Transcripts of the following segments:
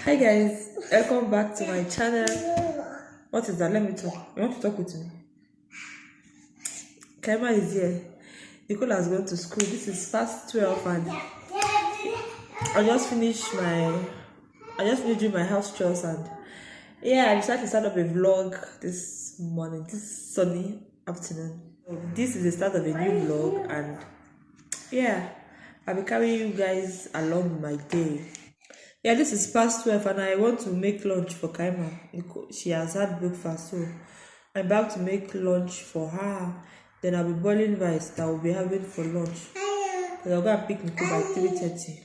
Hi guys, welcome back to my channel. What is that? Let me talk. You want to talk with me? Kaima is here. Nicole has gone to school. This is past 12 and I just finished doing my house chores and I decided to start up a vlog this morning, this sunny afternoon. This is the start of a new vlog and I'll be carrying you guys along my day. This is past 12 and I want to make lunch for Kaima. She has had breakfast, so I'm about to make lunch for her. Then I'll be boiling rice that we'll be having for lunch. And I'll go and pick Nicole by 3:30.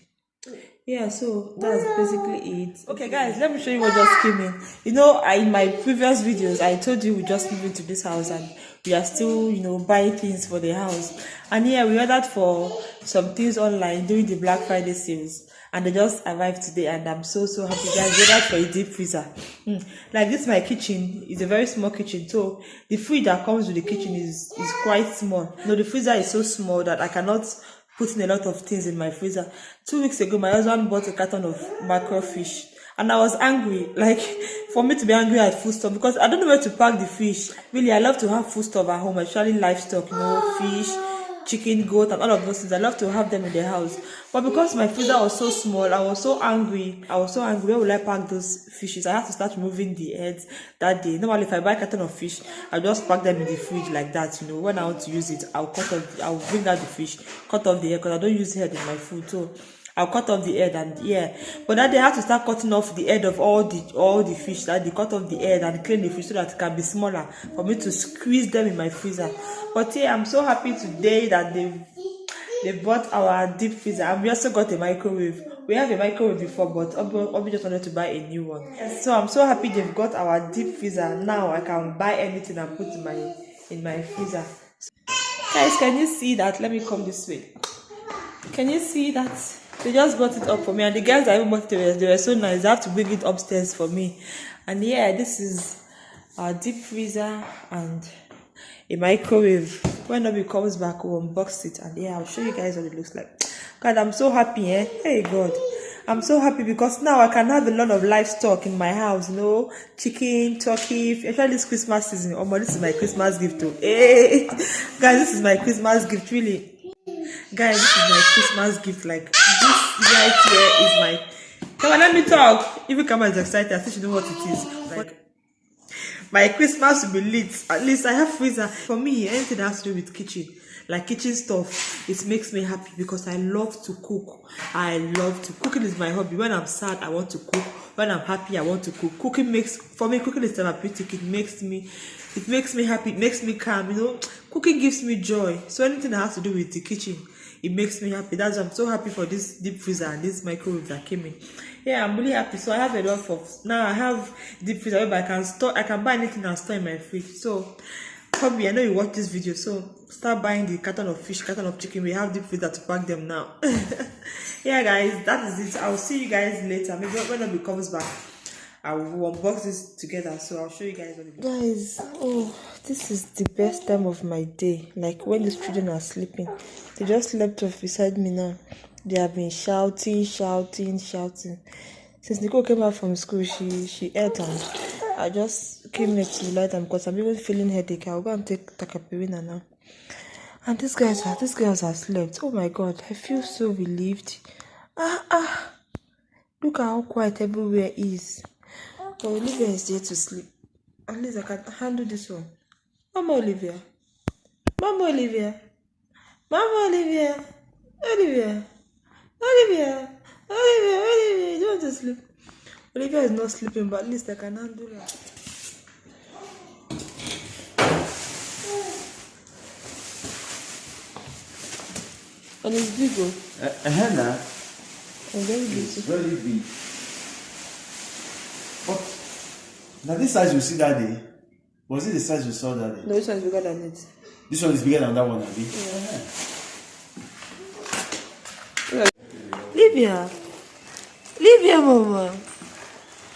So that's basically it. Okay guys, let me show you what just came in. In my previous videos, I told you we just moved into this house and we are still, buying things for the house. And we ordered for some things online during the Black Friday sales. And they just arrived today and I'm so happy. Guys, we ordered for a deep freezer. Like this, my kitchen is a very small kitchen. So the fridge that comes with the kitchen is quite small. The freezer is so small that I cannot put in a lot of things in my freezer. 2 weeks ago, my husband bought a carton of mackerel fish. And I was angry, like, for me to be angry at food stuff, because I don't know where to pack the fish. Really, I love to have food stuff at home, especially livestock, fish, chicken, goat, and all of those things. I love to have them in the house. But because my freezer was so small, I was so angry. Where will I pack those fishes? I have to start removing the heads that day. Normally, if I buy a carton of fish, I just pack them in the fridge like that. When I want to use it, I'll bring out the fish, cut off the head, because I don't use head in my food. So I'll cut off the head and but that day I have to start cutting off the head of all the fish. That they cut off the head and clean the fish so that it can be smaller for me to squeeze them in my freezer. But I'm so happy today that they bought our deep freezer, and we also got a microwave. We have a microwave before, but Obi just wanted to buy a new one. So I'm so happy they've got our deep freezer. Now I can buy anything and put in my freezer. Guys, can you see that? Let me come this way. Can you see that? They just brought it up for me, and the guys that even bought it, they were so nice. They have to bring it upstairs for me. And this is our deep freezer and a microwave. When Obi comes back, we'll unbox it, and I'll show you guys what it looks like. God, I'm so happy, Hey God, I'm so happy because now I can have a lot of livestock in my house. Chicken, turkey, especially this Christmas season. Oh my, this is my Christmas gift too. Hey, guys, this is my Christmas gift, really. Guys, this is my Christmas gift. Like, this right here is my... Come on, let me talk. Even Kama is excited. I think she knows what it is. Like, my Christmas will be lit. At least I have freezer. For me, anything that has to do with kitchen, like kitchen stuff, it makes me happy because I love to cook. Cooking is my hobby. When I'm sad, I want to cook. When I'm happy, I want to cook. Cooking is therapeutic. It makes me happy. It makes me calm. Cooking gives me joy. So anything that has to do with the kitchen, it makes me happy. That's why I'm so happy for this deep freezer and this microwave that came in. I'm really happy. So I have a lot of... Now I have deep freezer where I can buy anything and store in my fridge. So probably, I know you watch this video, so start buying the carton of fish, carton of chicken. We have deep freezer to pack them now. Guys, that is it. I'll see you guys later. Maybe when Obi comes back, I will unbox this together, so I'll show you guys what it is. Guys, this is the best time of my day. Like when the children are sleeping, they just slept off beside me now. They have been shouting. Since Nicole came back from school, she ate, and I just came next to the light, and because I'm even feeling headache, I'll go and take Takapirina now. And these girls have slept. Oh my God, I feel so relieved. Look at how quiet everywhere is. But Olivia is there to sleep. At least I can handle this one. Mama Olivia. Olivia, you want to sleep? Olivia is not sleeping, but at least I can handle her. And it's big, Henna. It's very big. But now this size you see that day, was it the size you saw that day? No, this one is bigger than it. This one is bigger than that one, Abby. Olivia, Mama.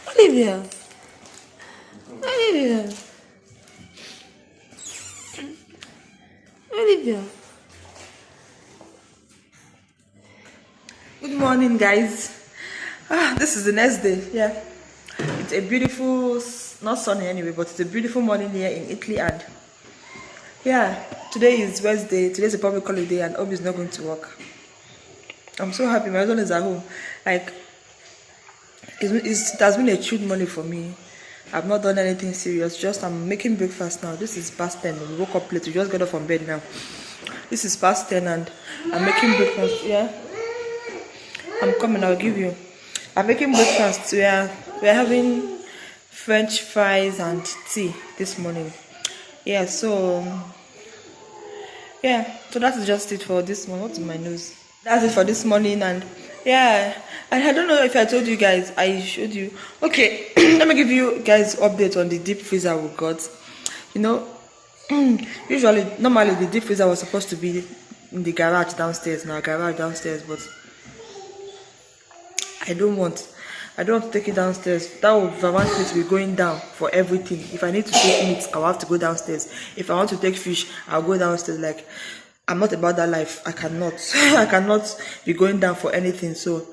Olivia. Good morning, guys. This is the next day. Yeah, it's a beautiful, not sunny anyway, but it's a beautiful morning here in Italy. And yeah, today is Wednesday. Today's a public holiday, and Obi is not going to work. I'm so happy. My husband is at home. Like, it has been a chilled morning for me. I've not done anything serious. Just I'm making breakfast now. This is past 10. We woke up late. We just got up from bed now. This is past 10, and I'm making breakfast. Yeah, I'm coming. I'll give you. I'm making breakfast. We're having French fries and tea this morning. Yeah. So yeah. So that's just it for this morning. What's in my nose? That's it for this morning. And yeah, and I don't know if I told you guys. I showed you. Okay, let me give you guys update on the deep freezer we got. You know, normally the deep freezer was supposed to be in the garage downstairs. Now garage downstairs, but I don't want to take it downstairs. That would want me to be going down for everything. If I need to take meat, I'll have to go downstairs. If I want to take fish, I'll go downstairs. Like, I'm not about that life. I cannot I cannot be going down for anything. So,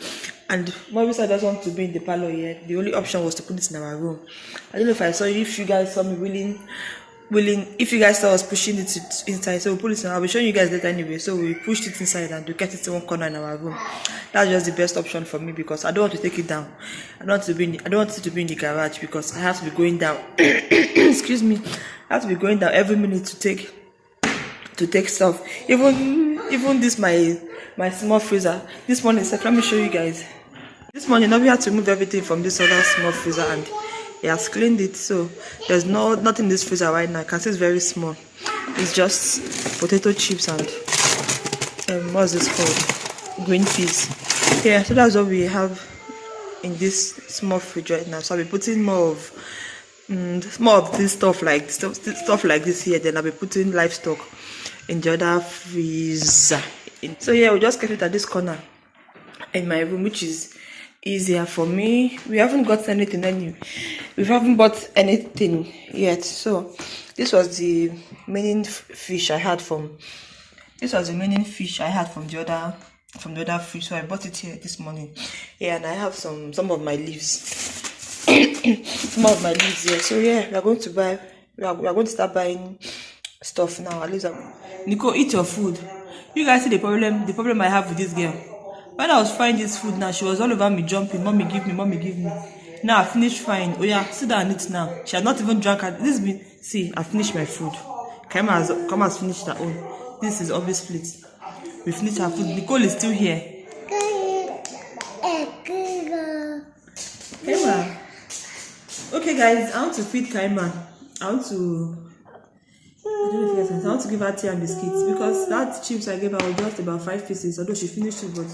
and obviously I just want to be in the parlor here. The only option was to put it in our room. I don't know if you guys saw me willing, if you guys saw us pushing it inside, so we put it in. I'll be showing you guys later anyway. So we pushed it inside and we kept it in one corner in our room. That's just the best option for me, because I don't want to take it down. I don't want it to be in the garage, because I have to be going down. Excuse me. I have to be going down every minute to take stuff. Even this my small freezer. This morning, let me show you guys. This morning, we had to move everything from this other small freezer, and he has cleaned it, so there's nothing in this freezer right now. I can see it's very small. It's just potato chips and what's this called? Green peas. Yeah, so that's what we have in this small fridge right now. So I'll be putting more of this stuff like this here. Then I'll be putting livestock in the other freezer. So yeah, we just kept it at this corner in my room, which is easier for me. We haven't got anything we haven't bought anything yet. So this was the remaining fish I had from the other fish. So I bought it here this morning. Yeah, and I have some of my leaves. Some of my leaves here. So yeah, we are going to start buying stuff now. At least Nico, eat your food. You guys see the problem I have with this girl. When I was frying this food now, she was all over me jumping. Mommy, give me. Mommy, give me. Now I finished frying. Oh yeah, sit down and eat now. She had not even drunk. See, I finished my food. Kama has finished her own. This is obvious split. We finished her food. Nicole is still here. Kaima. Okay guys, I want to feed Kaima. I want to give her tea and biscuits, because that chips I gave her was just about 5 pieces, although she finished it. But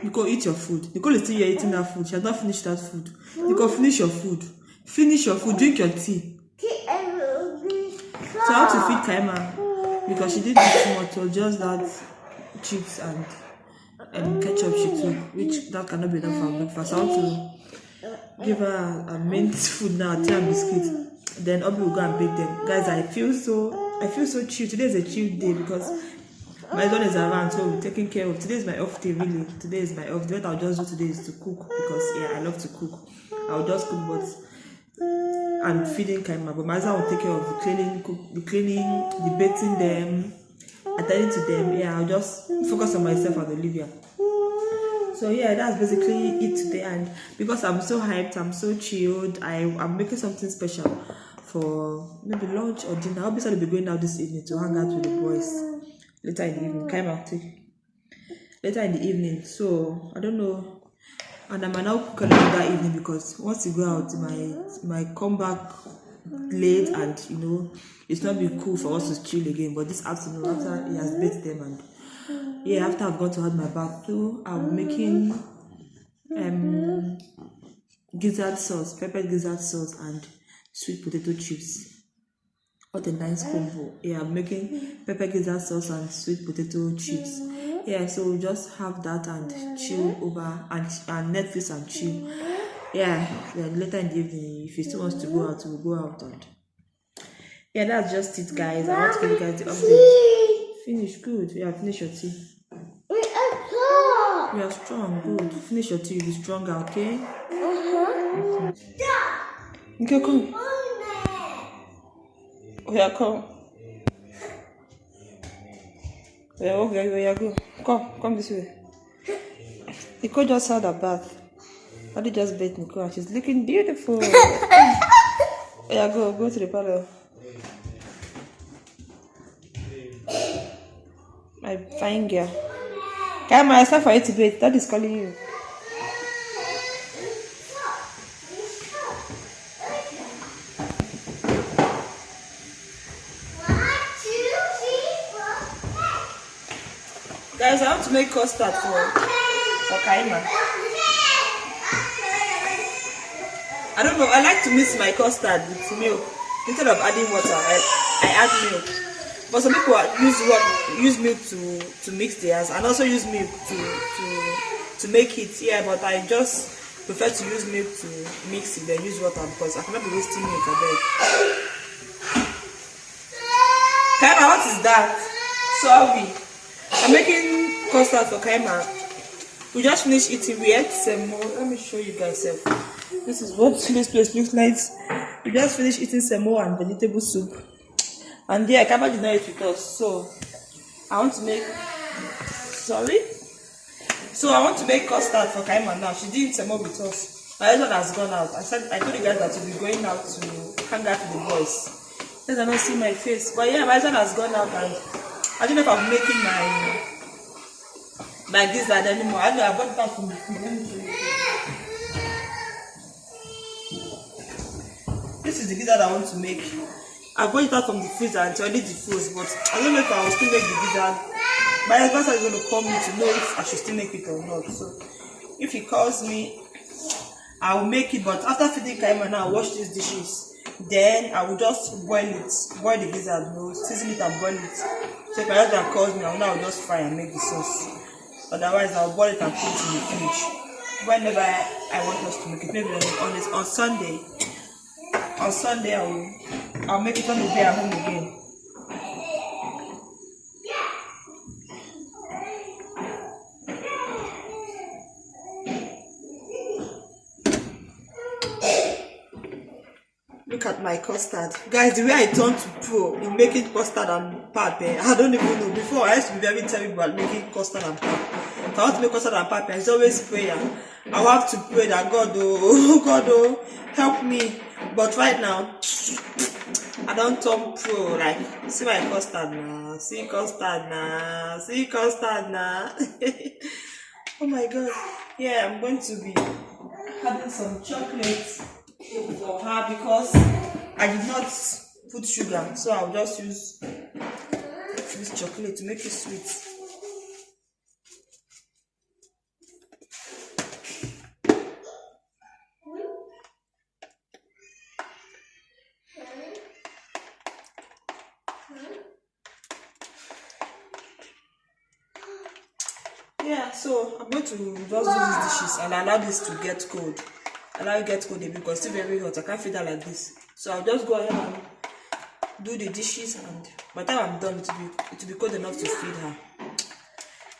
Nicole, eat your food. Nicole is still here eating that food. She has not finished that food. Nicole, finish your food. Finish your food. Drink your tea. So I want to feed Kaima, because she didn't eat too much. So just that chips and ketchup she took, which that cannot be enough for breakfast. I want to give her a main food now, tea and biscuits. Then Obi will go and bake them. Guys, I feel so chill. Today is a chill day because my son is around, so we're taking care of. Today is my off day, really. Today is my off day. What I'll just do today is to cook, because yeah, I love to cook. I'll just cook, but I'm feeding Kaima. But my husband will take care of the cleaning, the bathing them, attending to them. Yeah, I'll just focus on myself and Olivia. So yeah, that's basically it today. And because I'm so hyped, I'm so chilled, I'm making something special for maybe lunch or dinner. I'll be going out this evening to hang out with the boys later in the evening. Later in the evening. So I don't know, and I might now cook alone that evening, because once you go out, my come back late, and you know it's not be cool for us to chill again. But this afternoon, after he has bathed them, and yeah, after I've got to have my bath too, I'm making gizzard sauce, peppered gizzard sauce and sweet potato chips. What a nice combo. Yeah, I'm making peppered gizzard sauce and sweet potato chips. Yeah, so we'll just have that and chill over and Netflix and chill. Yeah, then later in the evening, if he still wants to go out, we'll go out. And yeah, that's just it, guys. I want to give you guys the update. Finish, good. Yeah, finish your tea. You are strong. Good. Finish your tea. You'll be stronger, okay? Okay, come. Oh, yeah, come. Yeah, okay, yeah, go. Come this way. Nicole just had a bath. Daddy just bathed Nicole and she's looking beautiful. Yeah, go to the parlor. My fine girl. Come on, it's time for you to bathe. Daddy's calling you. Guys, I want to make custard for Kaima. I don't know, I like to mix my custard with milk. Instead of adding water, I add milk. But some people use milk to mix theirs and also use milk to make it. Yeah, but I just prefer to use milk to mix it than use water because I cannot be wasting milk a bit. Kaima, what is that? Sorry. I'm making custard for Kaima. We just finished eating. We ate some more. Let me show you guys. This is what this place looks like. We just finished eating some more and vegetable soup. And yeah, Kaima did not eat with us. So I want to make I want to make custard for Kaima now. She did some more with us. My husband has gone out. I told you guys that we'll be going out to hang out with the boys. Let them not see my face. But yeah, my husband has gone out and I don't know if I'm making my gizzard anymore. I know I bought that from the food. Let me show you. This is the gizzard I want to make. I bought it out from the freezer and it's already defrosted, but I don't know if I will still make the gizzard. My husband is going to call me to know if I should still make it or not. So if he calls me, I will make it. But after feeding Kaima now, I'll wash these dishes. Then I will just boil the gizzard, season it and boil it. So if my husband calls me, I will just fry and make the sauce. Otherwise, I'll boil it and put it in the fridge. Whenever I want us to make it, maybe on Sunday. On Sunday, I'll make it when we'll be at home again. Look at my custard. Guys, the way I turned to pro in making custard and pap, I don't even know. Before, I used to be very terrible at making custard and pap. If I want to make custard and pap, it's always prayer. I will have to pray that God, help me. But right now, I don't turn pro. Like, see my custard now. See custard now. Oh my God. Yeah, I'm going to be having some chocolate for her because I did not put sugar, so I'll just use this chocolate to make it sweet. Yeah, so I'm going to just do these dishes and allow this to get cold. Allow it get cold because it's still very hot. I can't feed her like this. So I'll just go ahead and do the dishes, and by the time I'm done, it will be cold enough to feed her.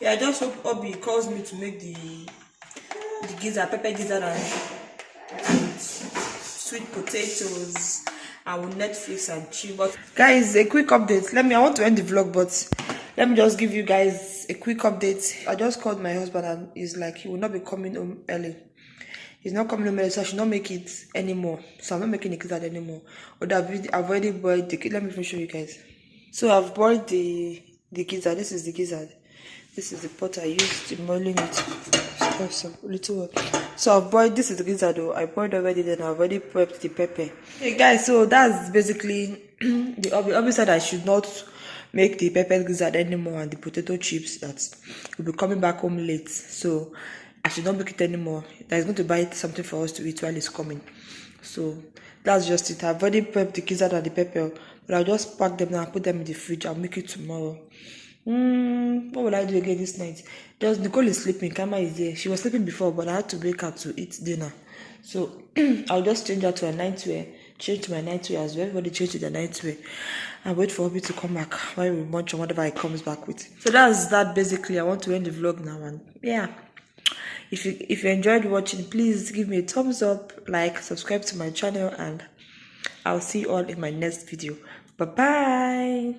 Yeah, I just hope Obi calls me to make the gizzard, pepper gizzard and sweet potatoes. I will Netflix and chill. But guys, a quick update. I want to end the vlog, but let me just give you guys a quick update. I just called my husband and he's like he will not be coming home early. He's not coming home early, so I should not make it anymore. So I'm not making the gizzard anymore. But I've already boiled the gizzard. Let me show you guys. So I've boiled the gizzard. This is the gizzard. This is the pot I used in boiling it. Some little water. So I've boiled. This is the gizzard though. I boiled already. Then I've already prepped the pepper. Hey guys, so that's basically the Obi said I should not make the pepper gizzard anymore and the potato chips that will be coming back home late. So I should not make it anymore. He's going to buy something for us to eat while he's coming. So that's just it. I've already prepped the gizzard and the pepper, but I'll just pack them now and put them in the fridge. I'll make it tomorrow. What will I do again this night? Just Nicole is sleeping. Kaima is there. She was sleeping before, but I had to wake her to eat dinner. So I'll just change her to a nightwear. Change to my nightwear as well. Everybody change to their nightwear. And wait for Obi to come back while we munch on whatever he comes back with. So that's that basically. I want to end the vlog now, and yeah. If you enjoyed watching, please give me a thumbs up, like, subscribe to my channel, and I'll see you all in my next video. Bye bye.